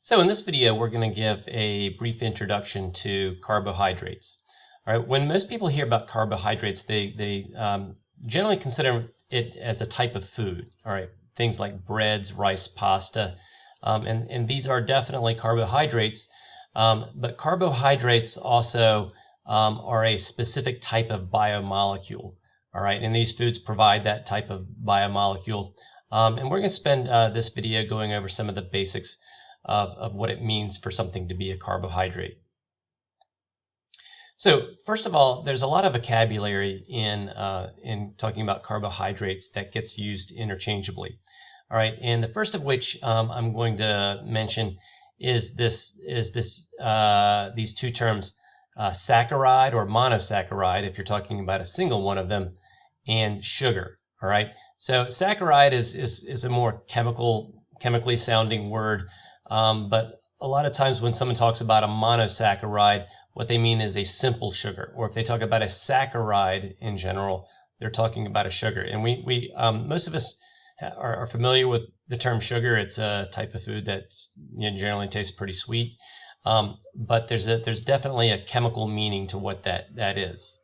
So in this video, we're going to give a brief introduction to carbohydrates. All right, when most people hear about carbohydrates, they generally consider it as a type of food. All right, things like breads, rice, pasta, and these are definitely carbohydrates. But carbohydrates also are a specific type of biomolecule. All right, and these foods provide that type of biomolecule. And we're going to spend this video going over some of the basics of what it means for something to be a carbohydrate. So first of all, there's a lot of vocabulary in talking about carbohydrates that gets used interchangeably. All right, and the first of which I'm going to mention is these two terms, saccharide or monosaccharide, if you're talking about a single one of them, and sugar. All right, so saccharide is a more chemically sounding word. But a lot of times when someone talks about a monosaccharide, what they mean is a simple sugar. Or if they talk about a saccharide in general, they're talking about a sugar. And we most of us are familiar with the term sugar. It's a type of food that generally tastes pretty sweet. But there's definitely a chemical meaning to what that is.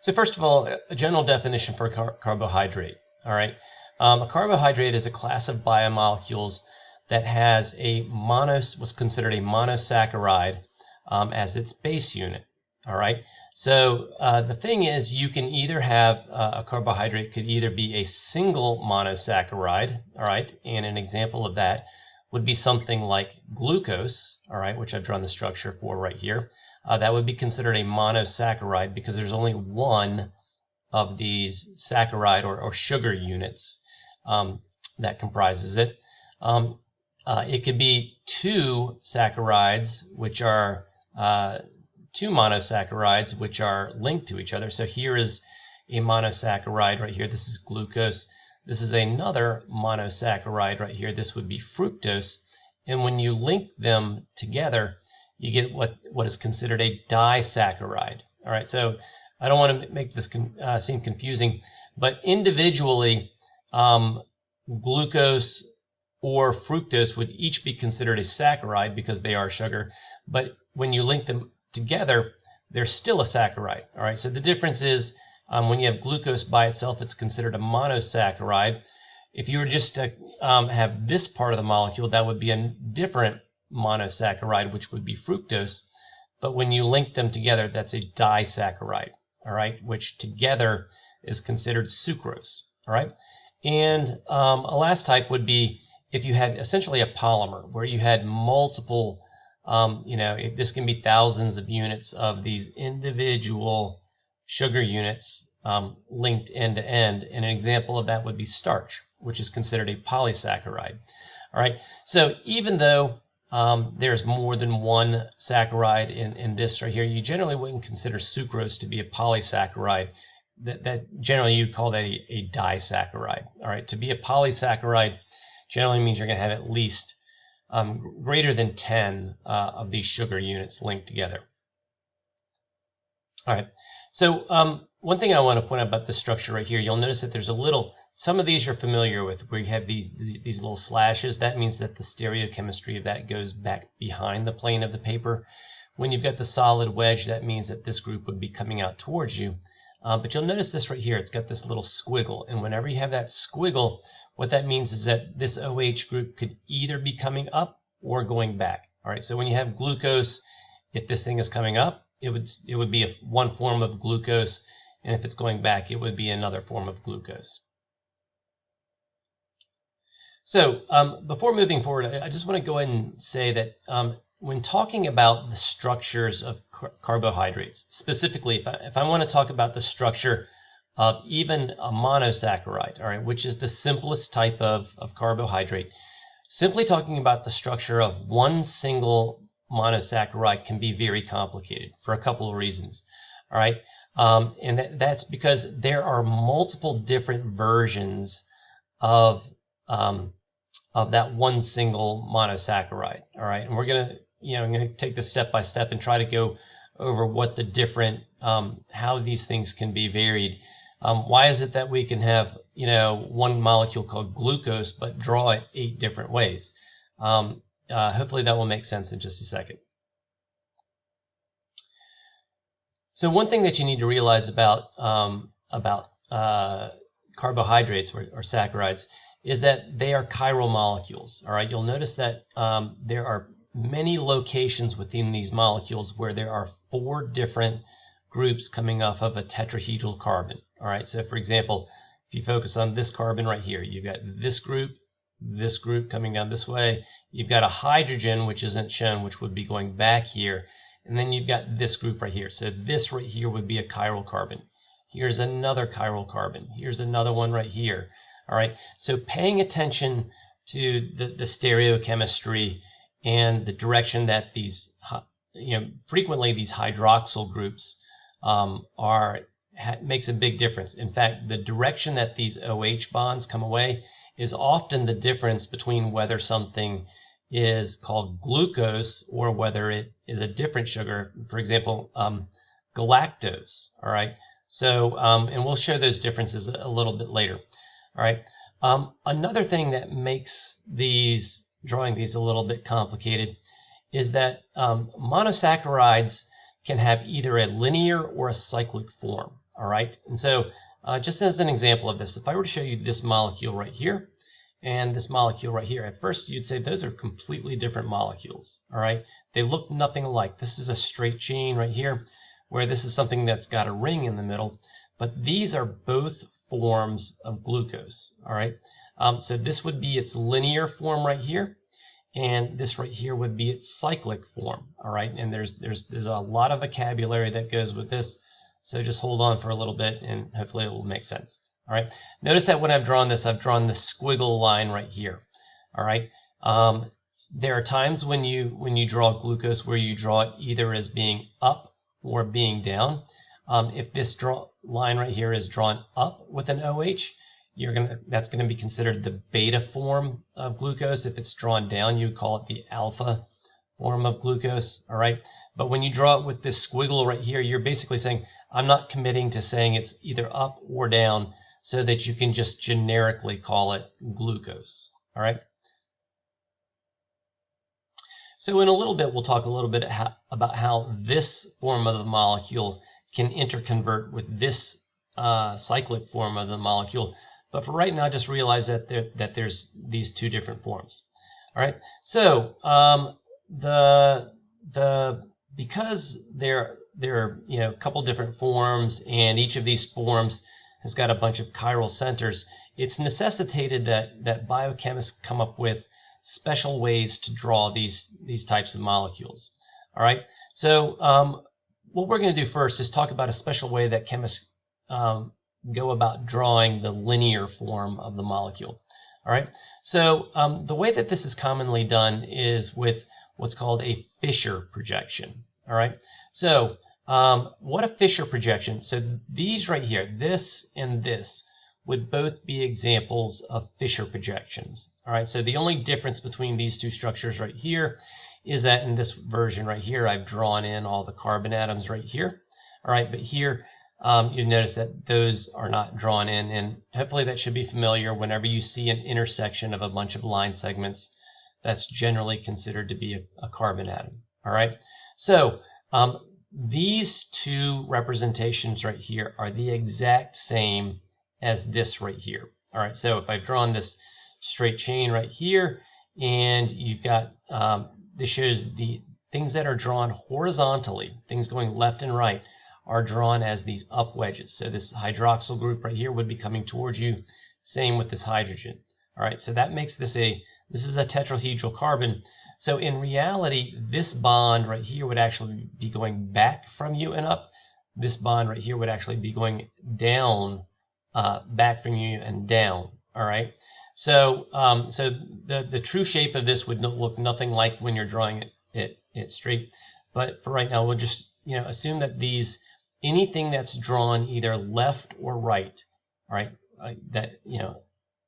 So first of all, a general definition for carbohydrate. All right, a carbohydrate is a class of biomolecules that has was considered a monosaccharide as its base unit. All right. So the thing is, you can either have a carbohydrate could either be a single monosaccharide. All right, and an example of that would be something like glucose. All right, which I've drawn the structure for right here. That would be considered a monosaccharide because there's only one of these saccharide or sugar units that comprises it. It could be two saccharides, which are two monosaccharides, which are linked to each other. So here is a monosaccharide right here. This is glucose. This is another monosaccharide right here. This would be fructose. And when you link them together, you get what is considered a disaccharide. All right. So I don't want to make this seem confusing, but individually, glucose or fructose would each be considered a saccharide because they are sugar, but when you link them together, they're still a saccharide. All right, so the difference is when you have glucose by itself, it's considered a monosaccharide. If you were just to have this part of the molecule, that would be a different monosaccharide, which would be fructose, but when you link them together, that's a disaccharide, all right, which together is considered sucrose. All right, and a last type would be if you had essentially a polymer where you had multiple, this can be thousands of units of these individual sugar units linked end to end. And an example of that would be starch, which is considered a polysaccharide. All right. So even though there's more than one saccharide in this right here, you generally wouldn't consider sucrose to be a polysaccharide. That generally you'd call that a disaccharide. All right. To be a polysaccharide generally means you're going to have at least greater than 10 of these sugar units linked together. All right, so one thing I want to point out about the structure right here, you'll notice that there's some of these you're familiar with, where you have these little slashes. That means that the stereochemistry of that goes back behind the plane of the paper. When you've got the solid wedge, that means that this group would be coming out towards you. But you'll notice this right here, it's got this little squiggle, and whenever you have that squiggle, what that means is that this OH group could either be coming up or going back. All right, so when you have glucose, if this thing is coming up, it would be one form of glucose, and if it's going back, it would be another form of glucose. So before moving forward, I just want to go ahead and say that when talking about the structures of carbohydrates, specifically if I want to talk about the structure of even a monosaccharide, all right, which is the simplest type of carbohydrate, simply talking about the structure of one single monosaccharide can be very complicated for a couple of reasons. All right, and that's because there are multiple different versions of that one single monosaccharide. All right, and we're I'm going to take this step by step and try to go over what the different how these things can be varied. Why is it that we can have one molecule called glucose but draw it 8 different ways? Hopefully that will make sense in just a second. So one thing that you need to realize about carbohydrates or saccharides is that they are chiral molecules. All right, you'll notice that there are many locations within these molecules where there are 4 different groups coming off of a tetrahedral carbon. All right, so for example, if you focus on this carbon right here, you've got this group coming down this way. You've got a hydrogen, which isn't shown, which would be going back here. And then you've got this group right here. So this right here would be a chiral carbon. Here's another chiral carbon. Here's another one right here. All right. So paying attention to the stereochemistry and the direction that these, frequently these hydroxyl groups makes a big difference. In fact, the direction that these OH bonds come away is often the difference between whether something is called glucose or whether it is a different sugar, for example, galactose. All right. So, and we'll show those differences a little bit later. All right. Another thing that makes drawing these a little bit complicated is that monosaccharides can have either a linear or a cyclic form. All right. And so, just as an example of this, if I were to show you this molecule right here, and this molecule right here, at first you'd say those are completely different molecules. All right, they look nothing alike. This is a straight chain right here, where this is something that's got a ring in the middle, but these are both forms of glucose. All right, so this would be its linear form right here, and this right here would be its cyclic form. All right, and there's a lot of vocabulary that goes with this, so just hold on for a little bit, and hopefully it will make sense. All right. Notice that when I've drawn this, I've drawn the squiggle line right here. All right. There are times when you draw glucose where you draw it either as being up or being down. If this line right here is drawn up with an OH, that's gonna be considered the beta form of glucose. If it's drawn down, you would call it the alpha form of glucose. All right. But when you draw it with this squiggle right here, you're basically saying, I'm not committing to saying it's either up or down, so that you can just generically call it glucose. All right. So in a little bit, we'll talk a little bit about how this form of the molecule can interconvert with this cyclic form of the molecule. But for right now, just realize that there's these 2 different forms. All right. So because there are a couple different forms, and each of these forms has got a bunch of chiral centers, it's necessitated that biochemists come up with special ways to draw these types of molecules. All right. So what we're going to do first is talk about a special way that chemists go about drawing the linear form of the molecule. All right. So the way that this is commonly done is with what's called a Fischer projection. All right. So what a Fischer projection? So these right here, this and this, would both be examples of Fischer projections. All right, so the only difference between these 2 structures right here is that in this version right here, I've drawn in all the carbon atoms right here. All right, but here you notice that those are not drawn in, and hopefully that should be familiar. Whenever you see an intersection of a bunch of line segments, that's generally considered to be a carbon atom. All right, so these 2 representations right here are the exact same as this right here. All right, so if I've drawn this straight chain right here, and you've got, this shows the things that are drawn horizontally, things going left and right, are drawn as these up wedges. So this hydroxyl group right here would be coming towards you, same with this hydrogen. All right, so that makes this is a tetrahedral carbon. So in reality, this bond right here would actually be going back from you and up. This bond right here would actually be going down, back from you and down. All right. So so the true shape of this would look nothing like when you're drawing it straight. But for right now, we'll just assume that anything that's drawn either left or right, all right, that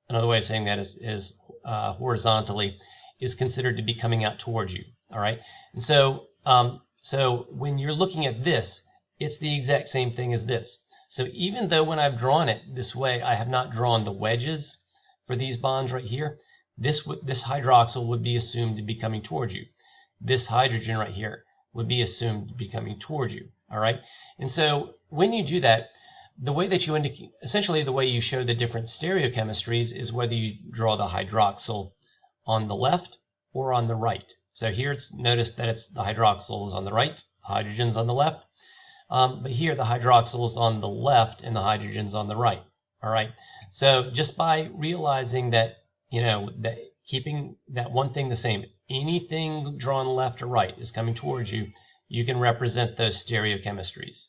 another way of saying that is horizontally, is considered to be coming out towards you. All right, and so so when you're looking at this, it's the exact same thing as this. So even though when I've drawn it this way, I have not drawn the wedges for these bonds right here, this hydroxyl would be assumed to be coming towards you. This hydrogen right here would be assumed to be coming towards you. All right. And so when you do that, the way that you indicate, essentially the way you show the different stereochemistries is whether you draw the hydroxyl on the left or on the right. So here notice that it's the hydroxyl is on the right, hydrogen's on the left. But here the hydroxyl is on the left and the hydrogen's on the right. All right. So just by realizing that, that keeping that one thing the same, anything drawn left or right is coming towards you, you can represent those stereochemistries.